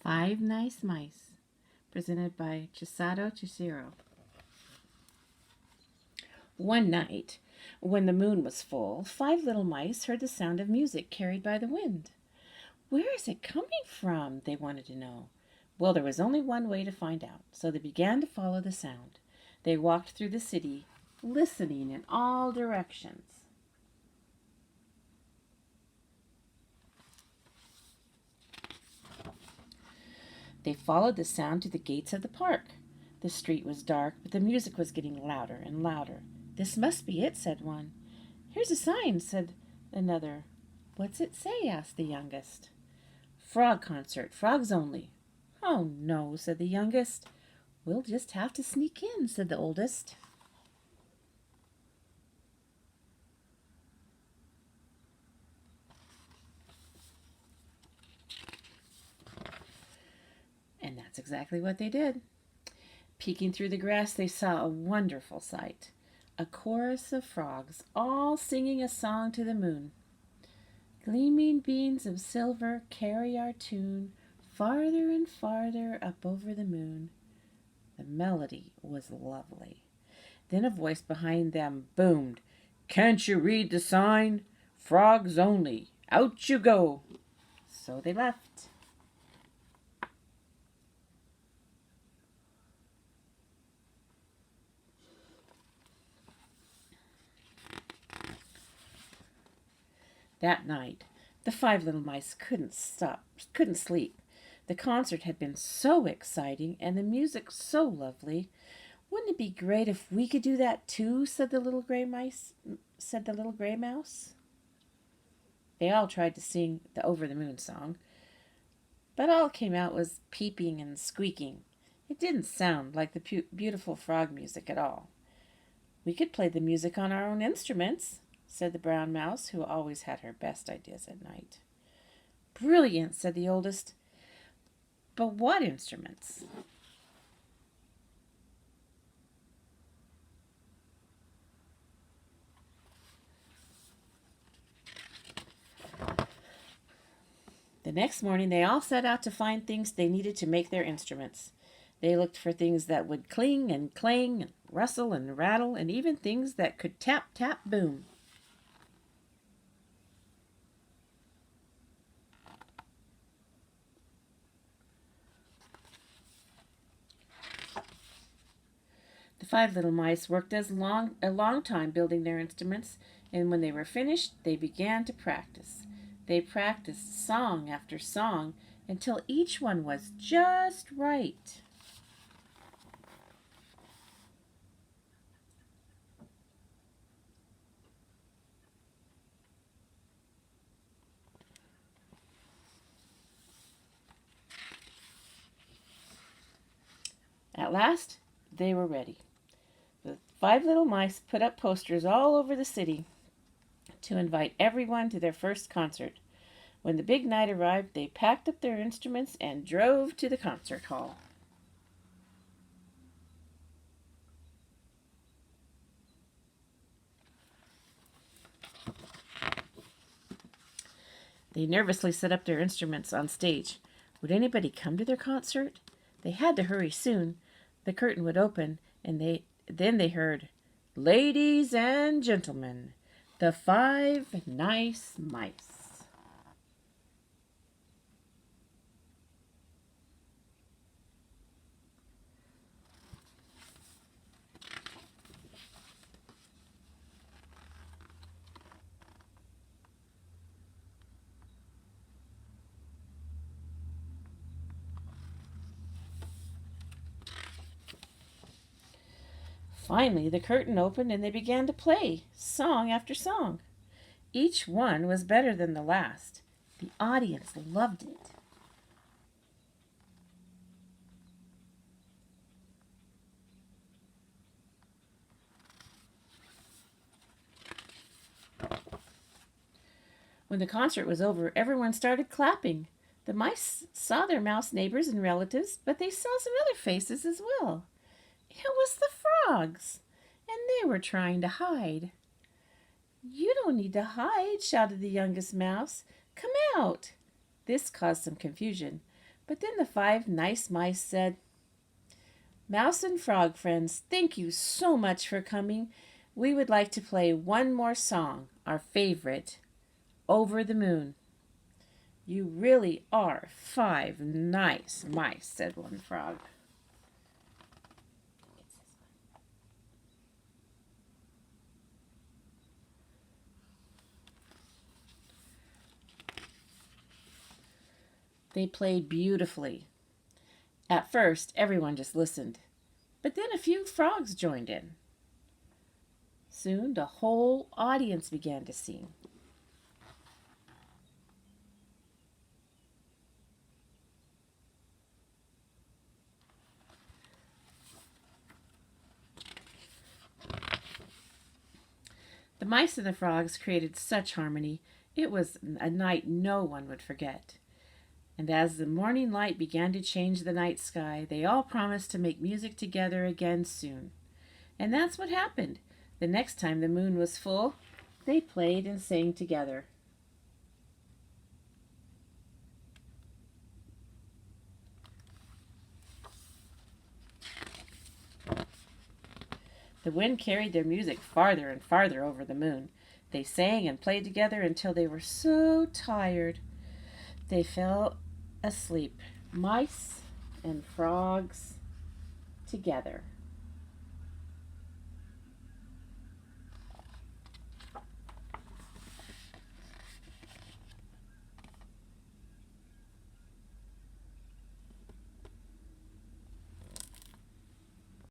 Five Nice Mice, presented by Chisato Chishiro. One night, when the moon was full, five little mice heard the sound of music carried by the wind. Where is it coming from? They wanted to know. Well, there was only one way to find out, so they began to follow the sound. They walked through the city, listening in all directions. They followed the sound to the gates of the park. The street was dark, but the music was getting louder and louder. This must be it, said one. Here's a sign, said another. What's it say? Asked the youngest. Frog concert, frogs only. Oh, no, said the youngest. We'll just have to sneak in, said the oldest. And that's exactly what they did. Peeking through the grass, they saw a wonderful sight. A chorus of frogs, all singing a song to the moon. Gleaming beams of silver carry our tune farther and farther up over the moon. The melody was lovely. Then a voice behind them boomed, Can't you read the sign? Frogs only. Out you go. So they left. That night, the five little mice couldn't sleep. The concert had been so exciting and the music so lovely. Wouldn't it be great if we could do that too? Said the little gray mouse. They all tried to sing the Over the Moon song, but all it came out was peeping and squeaking. It didn't sound like the beautiful frog music at all. We could play the music on our own instruments, said the brown mouse, who always had her best ideas at night. Brilliant, said the oldest. But what instruments? The next morning they all set out to find things they needed to make their instruments. They looked for things that would cling and clang and rustle and rattle, and even things that could tap, tap, boom. The five little mice worked a long time building their instruments, and when they were finished, they began to practice. They practiced song after song until each one was just right. At last, they were ready. The five little mice put up posters all over the city to invite everyone to their first concert. When the big night arrived, they packed up their instruments and drove to the concert hall. They nervously set up their instruments on stage. Would anybody come to their concert? They had to hurry soon. The curtain would open, and then they heard, Ladies and gentlemen, the five nice mice. Finally, the curtain opened and they began to play, song after song. Each one was better than the last. The audience loved it. When the concert was over, everyone started clapping. The mice saw their mouse neighbors and relatives, but they saw some other faces as well. It was the frogs, and they were trying to hide. You don't need to hide, shouted the youngest mouse. Come out. This caused some confusion, But then the five nice mice said, "Mouse and Frog friends, thank you so much for coming. We would like to play one more song, our favorite, Over the Moon." "You really are five nice mice," said one frog. They played beautifully. At first, everyone just listened, but then a few frogs joined in. Soon, the whole audience began to sing. The mice and the frogs created such harmony. It was a night no one would forget. And as the morning light began to change the night sky, they all promised to make music together again soon. And that's what happened. The next time the moon was full, they played and sang together. The wind carried their music farther and farther over the moon. They sang and played together until they were so tired they fell asleep, mice and frogs together.